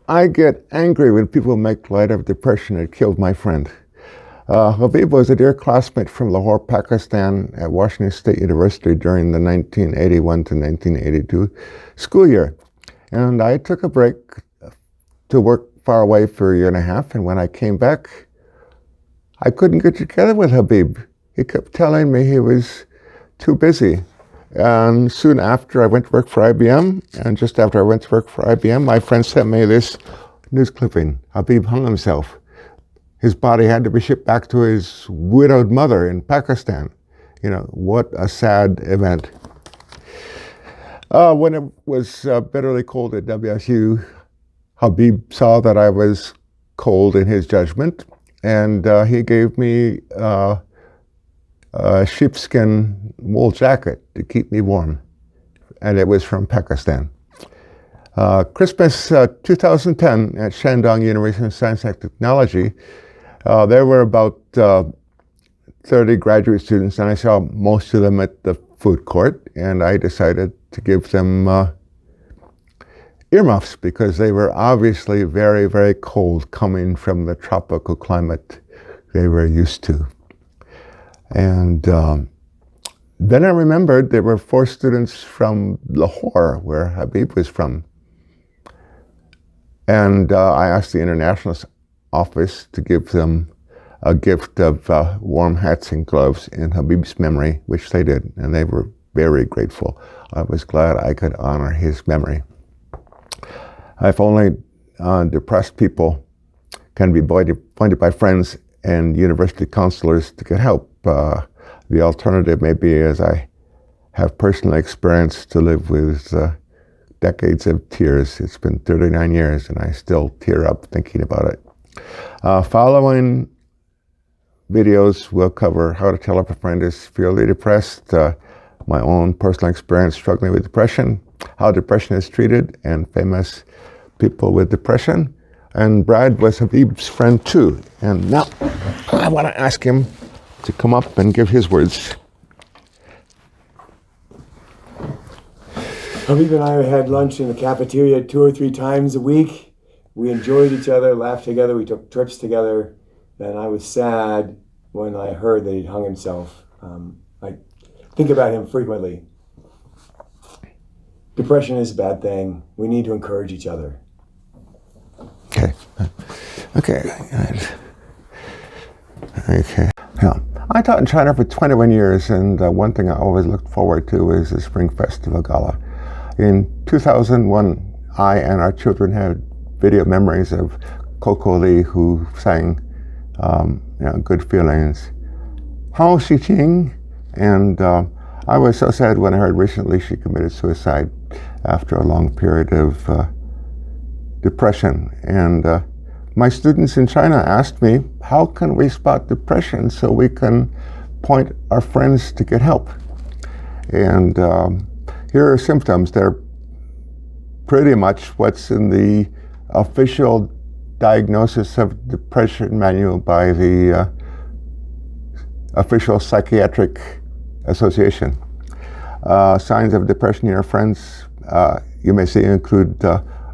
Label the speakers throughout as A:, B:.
A: I get angry when people make light of depression. It killed my friend. Habib was a dear classmate from Lahore, Pakistan at Washington State University during the 1981 to 1982 school year. And I took a break to work far away for a year and a half. And when I came back, I couldn't get together with Habib. He kept telling me he was too busy. And soon after, I went to work for IBM. And just after I went to work for IBM, my friend sent me this news clipping. Habib hung himself. His body had to be shipped back to his widowed mother in Pakistan. You know, what a sad event. When it was bitterly cold at WSU, Habib saw that I was cold in his judgment, and he gave me a sheepskin wool jacket to keep me warm, and it was from Pakistan. Christmas 2010 at Shandong University of Science and Technology, there were about 30 graduate students, and I saw most of them at the food court, and I decided to give them earmuffs because they were obviously very, very cold coming from the tropical climate they were used to. And then I remembered there were 4 students from Lahore, where Habib was from. And I asked the international office to give them a gift of warm hats and gloves in Habib's memory, which they did, and they were very grateful. I was glad I could honor his memory. If only depressed people can be pointed by friends and university counselors to get help. The alternative may be, as I have personally experienced, to live with decades of tears. It's been 39 years and I still tear up thinking about it. Following videos will cover how to tell if a friend is severely depressed, my own personal experience struggling with depression, how depression is treated, and famous people with depression. And Brad was Habib's friend too. And now I want to ask him to come up and give his words.
B: Habib and I had lunch in the cafeteria 2 or 3 times a week. We enjoyed each other, laughed together, we took trips together, and I was sad when I heard that he'd hung himself. I think about him frequently. Depression is a bad thing. We need to encourage each other.
A: Okay. Yeah. I taught in China for 21 years, and one thing I always looked forward to is the Spring Festival Gala. In 2001, I and our children had video memories of Coco Lee, who sang Good Feelings. Hao Xiqing, and I was so sad when I heard recently she committed suicide after a long period of depression. And my students in China asked me, how can we spot depression so we can point our friends to get help? And here are symptoms. They're pretty much what's in the official diagnosis of depression manual by the official psychiatric association. Signs of depression in your friends, you may see include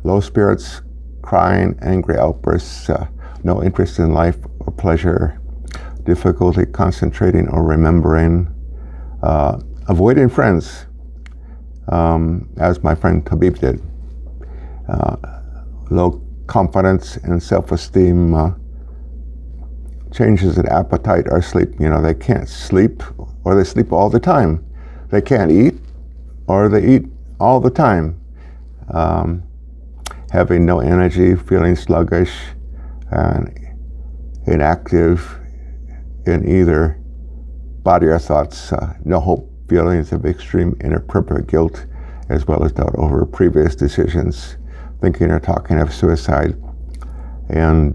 A: low spirits, crying, angry outbursts, no interest in life or pleasure, difficulty concentrating or remembering, avoiding friends, as my friend Habib did, low confidence and self-esteem, changes in appetite or sleep. They can't sleep, or they sleep all the time. They can't eat, or they eat all the time. Having no energy, feeling sluggish and inactive in either body or thoughts, no hope, feelings of extreme inappropriate guilt, as well as doubt over previous decisions, thinking or talking of suicide, and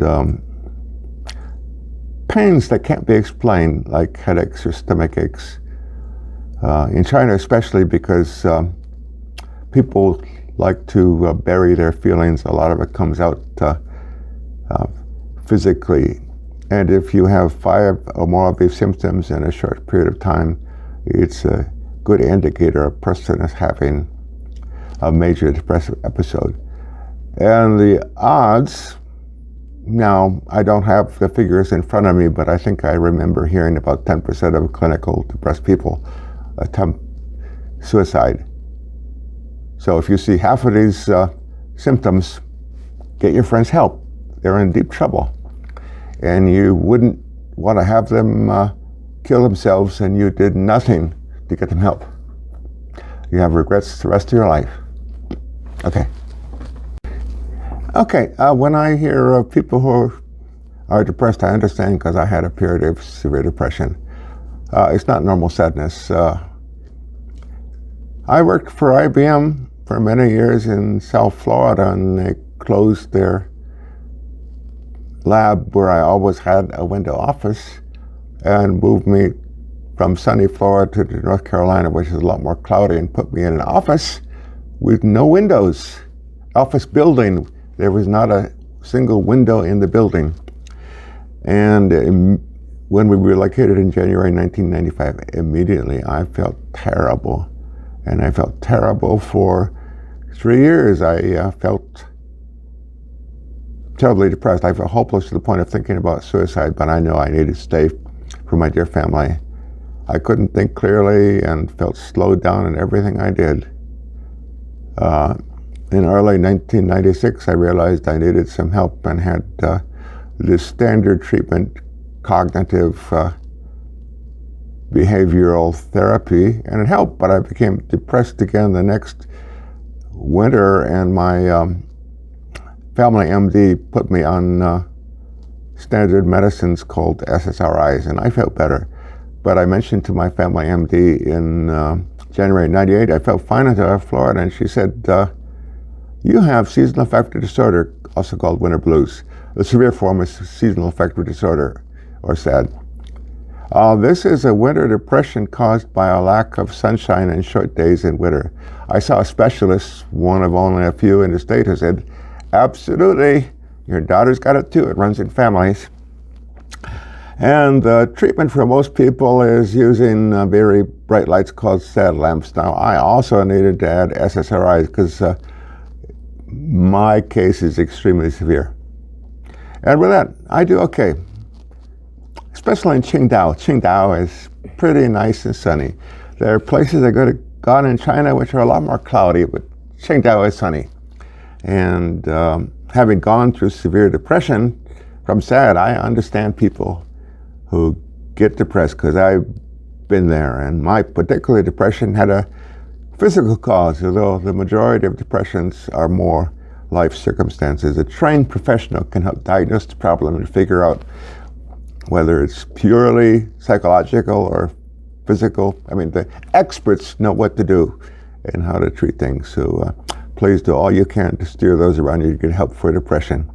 A: pains that can't be explained, like headaches or stomach aches. In China especially, because people like to bury their feelings, a lot of it comes out physically. And if you have 5 or more of these symptoms in a short period of time, it's a good indicator a person is having a major depressive episode. And the odds, now I don't have the figures in front of me, but I think I remember hearing about 10% of clinical depressed people attempt suicide. So if you see half of these symptoms, get your friends help. They're in deep trouble. And you wouldn't want to have them kill themselves and you did nothing to get them help. You have regrets the rest of your life. Okay. Okay, when I hear of people who are depressed, I understand because I had a period of severe depression. It's not normal sadness. I worked for IBM for many years in South Florida, and they closed their lab where I always had a window office and moved me from sunny Florida to North Carolina, which is a lot more cloudy, and put me in an office with no windows. Office building, there was not a single window in the building. And when we relocated in January 1995, immediately I felt terrible. And I felt terrible for 3 years. I felt terribly depressed. I felt hopeless to the point of thinking about suicide, but I knew I needed to stay for my dear family. I couldn't think clearly and felt slowed down in everything I did. In early 1996, I realized I needed some help and had this standard treatment, cognitive behavioral therapy, and it helped, but I became depressed again the next winter, and my family MD put me on standard medicines called SSRIs, and I felt better. But I mentioned to my family MD in January 98, I felt fine until I left Florida, and she said, you have seasonal affective disorder, also called winter blues. The severe form is seasonal affective disorder, or SAD. This is a winter depression caused by a lack of sunshine and short days in winter. I saw a specialist, one of only a few in the state, who said, absolutely, your daughter's got it too, it runs in families. And the treatment for most people is using very bright lights called SAD lamps. Now, I also needed to add SSRIs because my case is extremely severe. And with that, I do okay. Especially in Qingdao. Qingdao is pretty nice and sunny. There are places I gone in China which are a lot more cloudy, but Qingdao is sunny. And having gone through severe depression from SAD, I understand people who get depressed because I've been there. And my particular depression had a physical cause, although the majority of depressions are more life circumstances. A trained professional can help diagnose the problem and figure out whether it's purely psychological or physical. I mean, the experts know what to do and how to treat things. So please do all you can to steer those around you to get help for depression.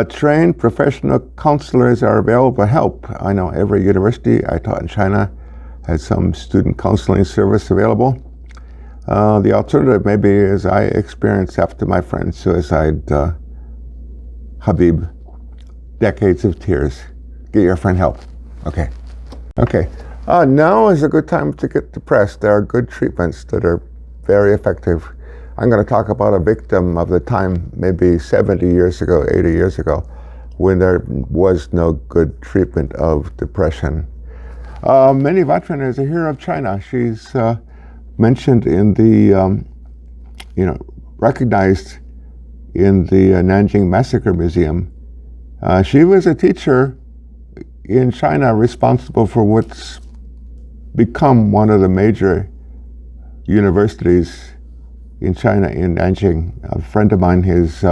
A: Trained professional counselors are available for help. I know every university I taught in China had some student counseling service available. The alternative maybe is I experienced after my friend's suicide, Habib, decades of tears. Get your friend help. Okay. Okay. Now is a good time to get depressed. There are good treatments that are very effective. I'm going to talk about a victim of the time, maybe 70 years ago, 80 years ago, when there was no good treatment of depression. Minnie Vatran is a hero of China. She's mentioned in the, recognized in the Nanjing Massacre Museum. She was a teacher in China responsible for what's become one of the major universities in China, in Nanjing. A friend of mine, his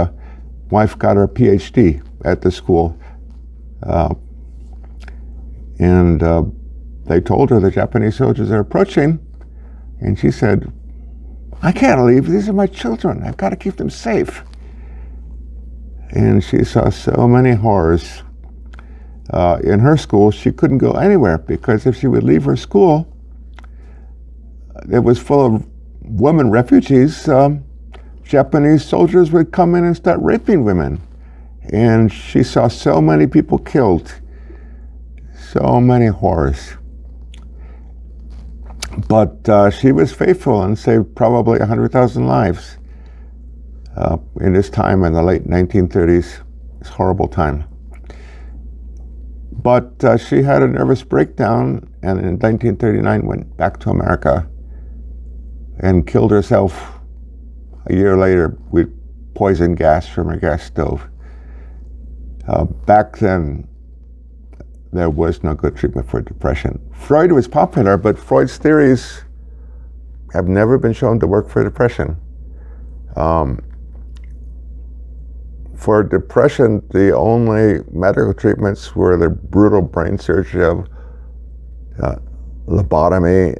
A: wife got her PhD at the school. And they told her the Japanese soldiers are approaching. And she said, I can't leave. These are my children. I've got to keep them safe. And she saw so many horrors. In her school, she couldn't go anywhere because if she would leave her school, it was full of women refugees. Japanese soldiers would come in and start raping women. And she saw so many people killed, so many horrors. But she was faithful and saved probably 100,000 lives. in this time in the late 1930s. It's a horrible time. But she had a nervous breakdown, and in 1939 went back to America and killed herself a year later with poison gas from her gas stove. Back then, there was no good treatment for depression. Freud was popular, but Freud's theories have never been shown to work for depression. For depression, the only medical treatments were the brutal brain surgery of lobotomy,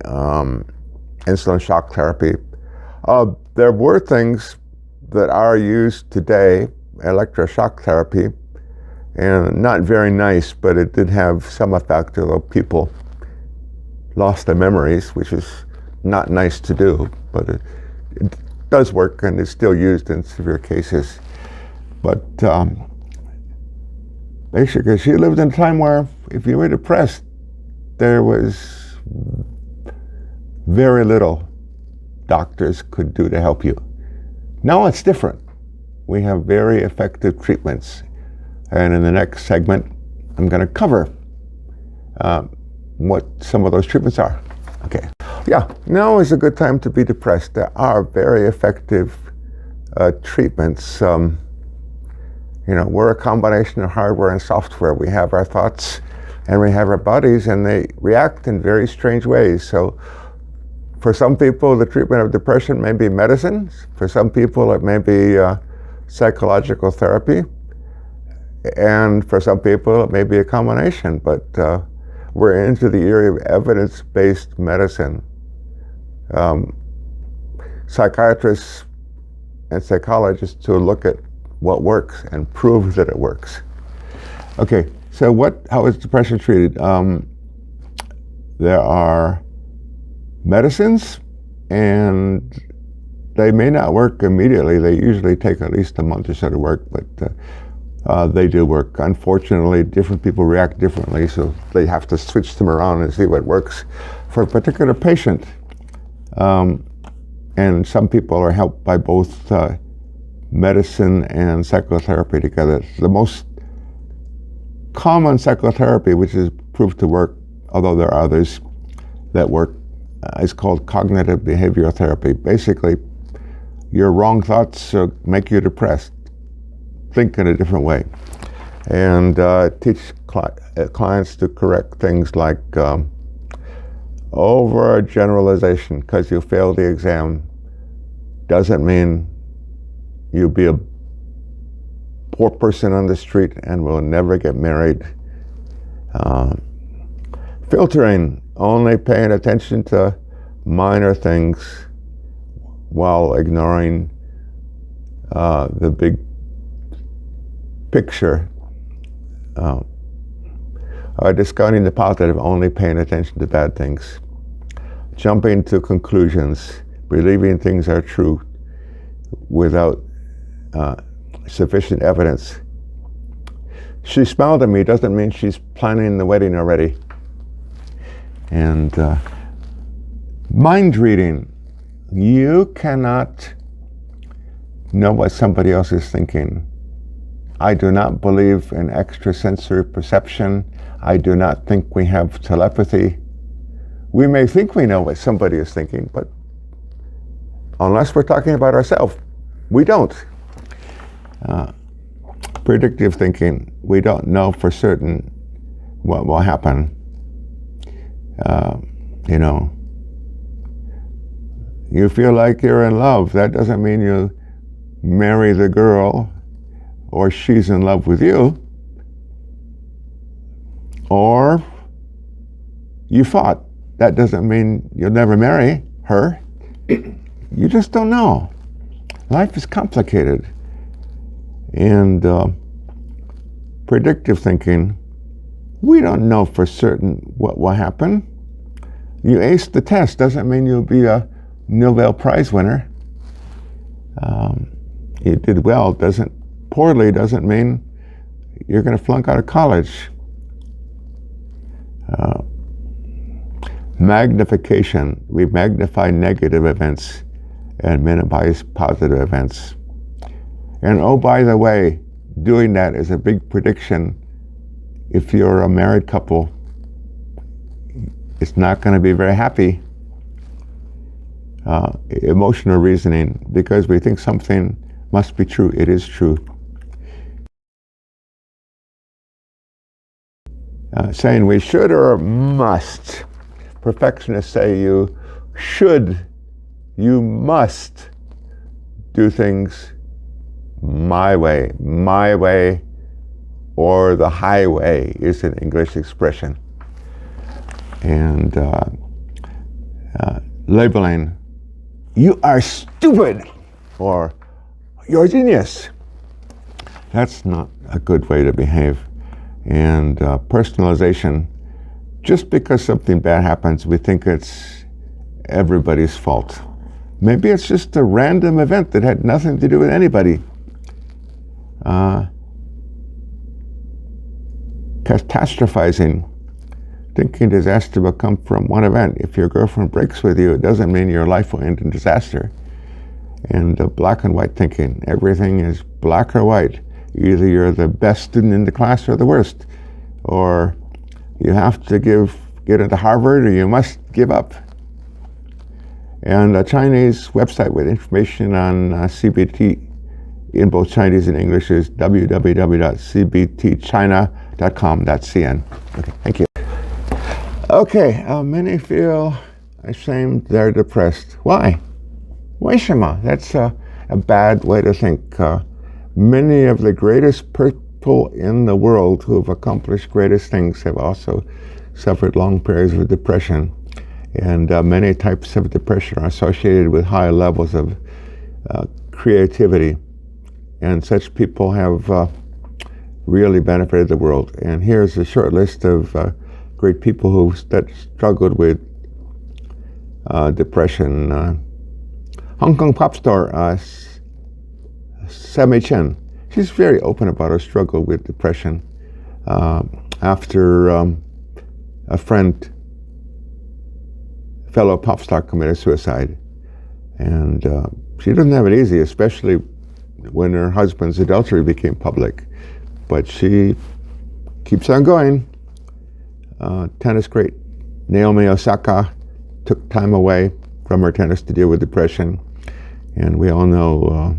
A: insulin shock therapy. There were things that are used today, electroshock therapy, and not very nice, but it did have some effect, although people lost their memories, which is not nice to do, but it does work and is still used in severe cases. But basically, she lived in a time where if you were depressed, there was very little doctors could do to help you. Now it's different. We have very effective treatments. And in the next segment, I'm going to cover what some of those treatments are. Okay. Yeah, now is a good time to be depressed. There are very effective treatments. We're a combination of hardware and software. We have our thoughts and we have our bodies, and they react in very strange ways. So for some people, the treatment of depression may be medicine. For some people, it may be psychological therapy. And for some people, it may be a combination. But we're into the area of evidence-based medicine. Psychiatrists and psychologists to look at what works and prove that it works. Okay, so how is depression treated? There are medicines, and they may not work immediately. They usually take at least a month or so to work, but they do work. Unfortunately, different people react differently, so they have to switch them around and see what works for a particular patient. And some people are helped by both medicine and psychotherapy together. The most common psychotherapy, which is proved to work, although there are others that work, is called cognitive behavioral therapy. Basically, your wrong thoughts make you depressed. Think in a different way. And teach clients to correct things like overgeneralization. Because you failed the exam doesn't mean you'll be a poor person on the street and will never get married. Filtering, only paying attention to minor things while ignoring the big picture. Discounting the positive, only paying attention to bad things. Jumping to conclusions, believing things are true without sufficient evidence. She smiled at me doesn't mean she's planning the wedding already. And mind reading. You cannot know what somebody else is thinking. I do not believe in extrasensory perception. I do not think we have telepathy. We may think we know what somebody is thinking, but unless we're talking about ourselves, we don't. Predictive thinking, we don't know for certain what will happen. You feel like you're in love. That doesn't mean you marry the girl or she's in love with you. Or you fought. That doesn't mean you'll never marry her. You just don't know. Life is complicated. And predictive thinking, we don't know for certain what will happen. You aced the test doesn't mean you'll be a Nobel Prize winner. You did well, poorly doesn't mean you're going to flunk out of college. Magnification, we magnify negative events and minimize positive events. And oh, by the way, doing that is a big prediction. If you're a married couple, it's not going to be very happy. Emotional reasoning, because we think something must be true, it is true. Saying we should or must. Perfectionists say you should, you must do things my way, or the highway is an English expression. And labeling, you are stupid, or you're a genius. That's not a good way to behave. And personalization, just because something bad happens, we think it's everybody's fault. Maybe it's just a random event that had nothing to do with anybody. Catastrophizing, thinking disaster will come from one event. If your girlfriend breaks with you, it doesn't mean your life will end in disaster. And black and white thinking, everything is black or white. Either you're the best student in the class or the worst, or you have to get into Harvard or you must give up. And a Chinese website with information on CBT in both Chinese and English is www.cbtchina.com.cn. Okay, thank you. Okay, many feel ashamed they're depressed. Why? 为什么? That's a bad way to think. Many of the greatest people in the world who have accomplished greatest things have also suffered long periods of depression. And many types of depression are associated with high levels of creativity. And such people have really benefited the world. And here's a short list of great people who struggled with depression. Hong Kong pop star Sammy Chen. She's very open about her struggle with depression after a fellow pop star committed suicide. And she doesn't have it easy, especially when her husband's adultery became public. But she keeps on going. Tennis great Naomi Osaka took time away from her tennis to deal with depression. And we all know,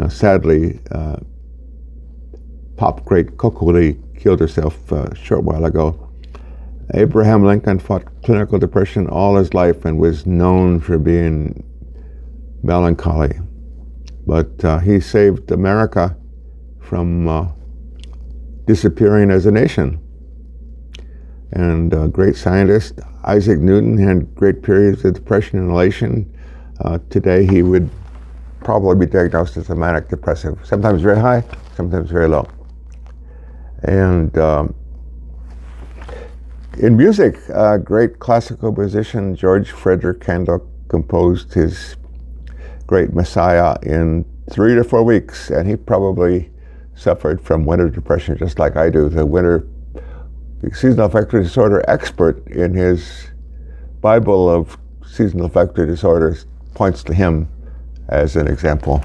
A: sadly, pop great Coco Lee killed herself a short while ago. Abraham Lincoln fought clinical depression all his life and was known for being melancholy. But he saved America from disappearing as a nation. And great scientist Isaac Newton had great periods of depression and elation. Today he would probably be diagnosed as a manic depressive, sometimes very high, sometimes very low. And in music, great classical musician George Frederick Handel composed his great Messiah in 3 to 4 weeks, and he probably suffered from winter depression just like I do. The seasonal affective disorder expert in his Bible of seasonal affective disorders points to him as an example.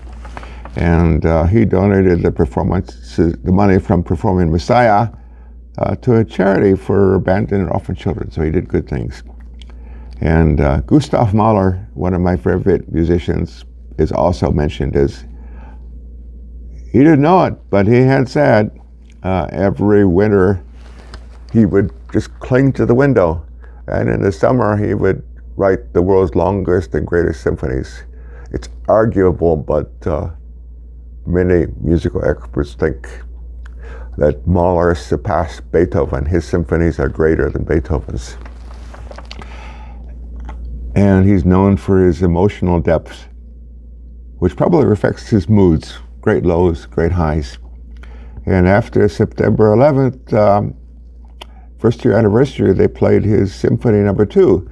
A: And he donated the money from performing Messiah to a charity for abandoned and orphan children. So he did good things. And Gustav Mahler, one of my favorite musicians, is also mentioned as, he didn't know it, but he had said every winter he would just cling to the window. And in the summer he would write the world's longest and greatest symphonies. It's arguable, but many musical experts think that Mahler surpassed Beethoven. His symphonies are greater than Beethoven's. And he's known for his emotional depth, which probably reflects his moods, great lows, great highs. And after September 11th, first year anniversary, they played his Symphony No. 2,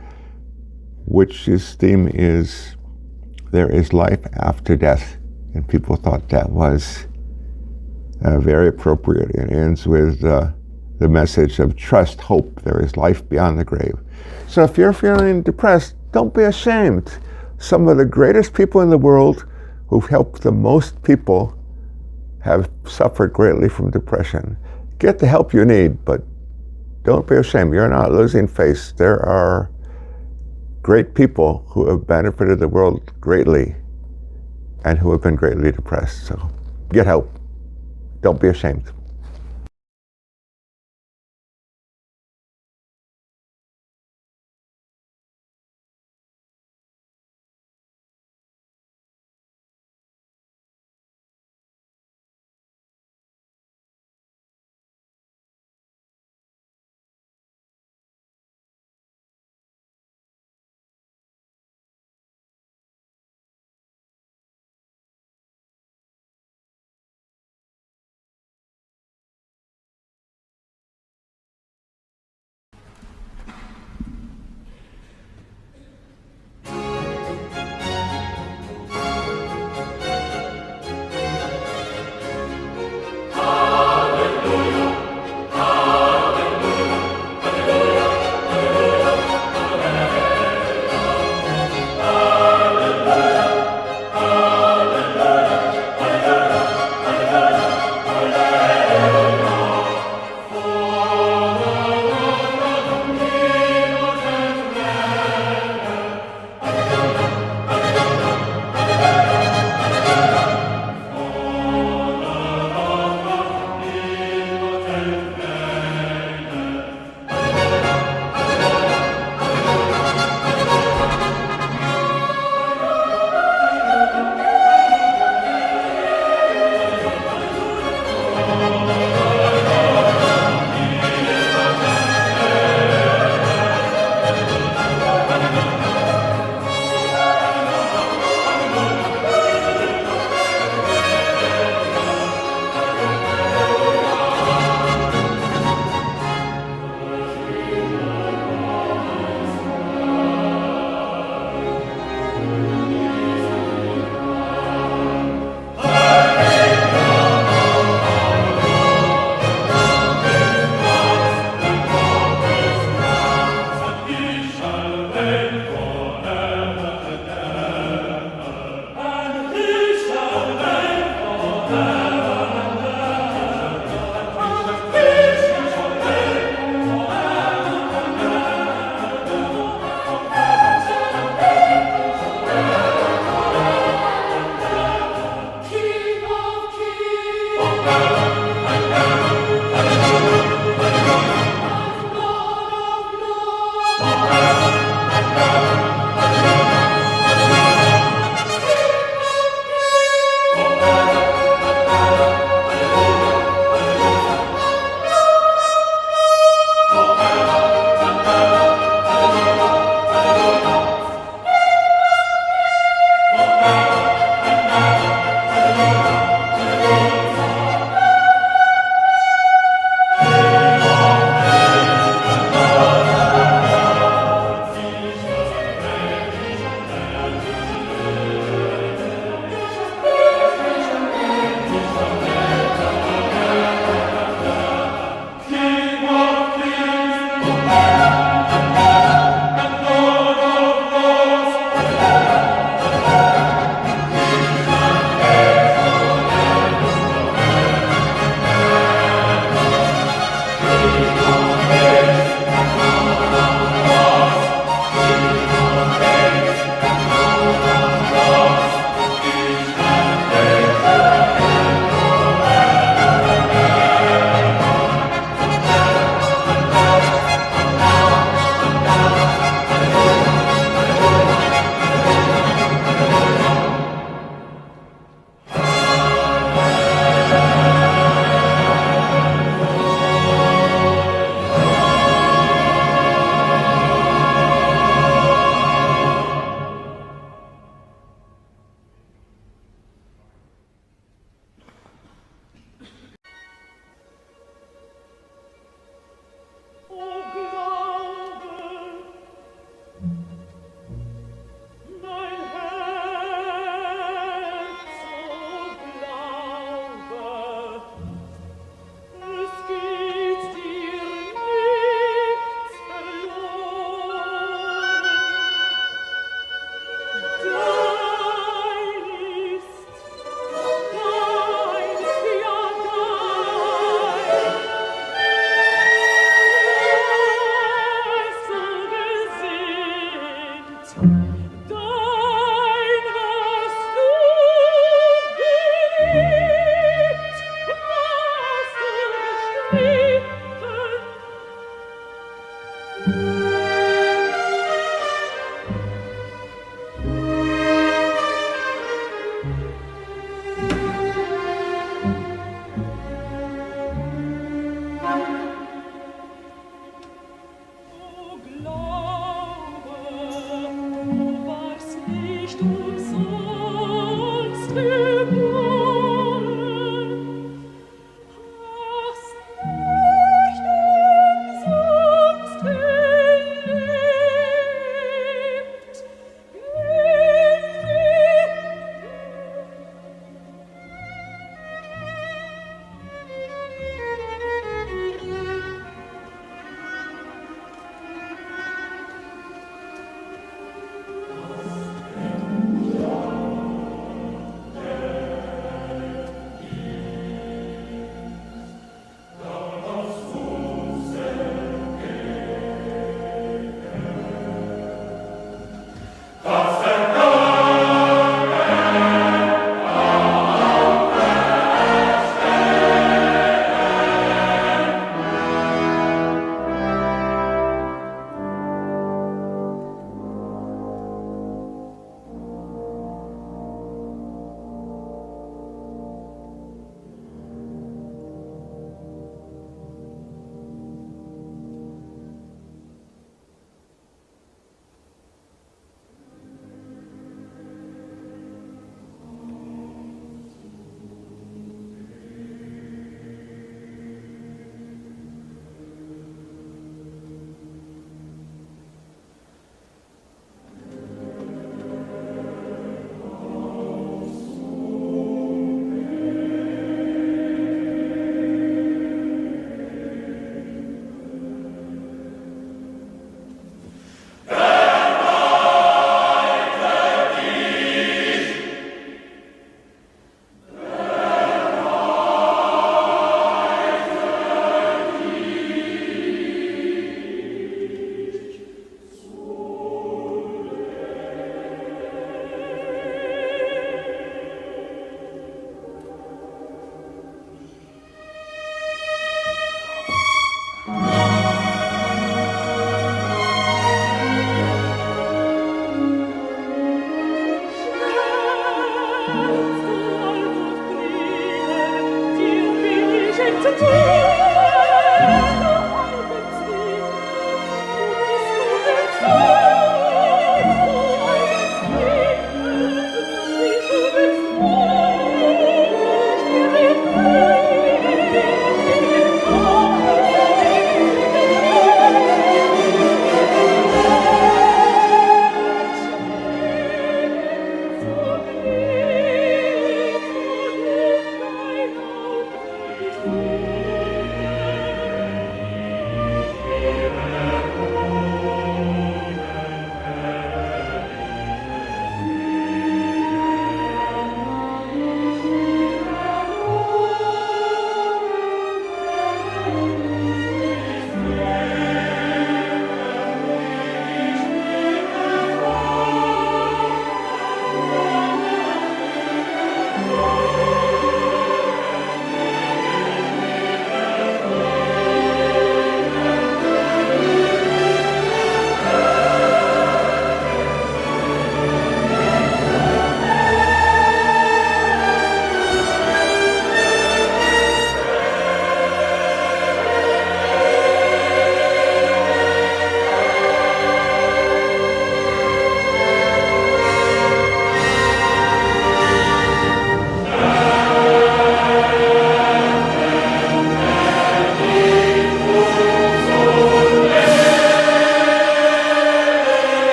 A: which his theme is, there is life after death. And people thought that was very appropriate. It ends with the message of trust, hope, there is life beyond the grave. So if you're feeling depressed, don't be ashamed. Some of the greatest people in the world who've helped the most people have suffered greatly from depression. Get the help you need, but don't be ashamed. You're not losing face. There are great people who have benefited the world greatly and who have been greatly depressed. So get help. Don't be ashamed.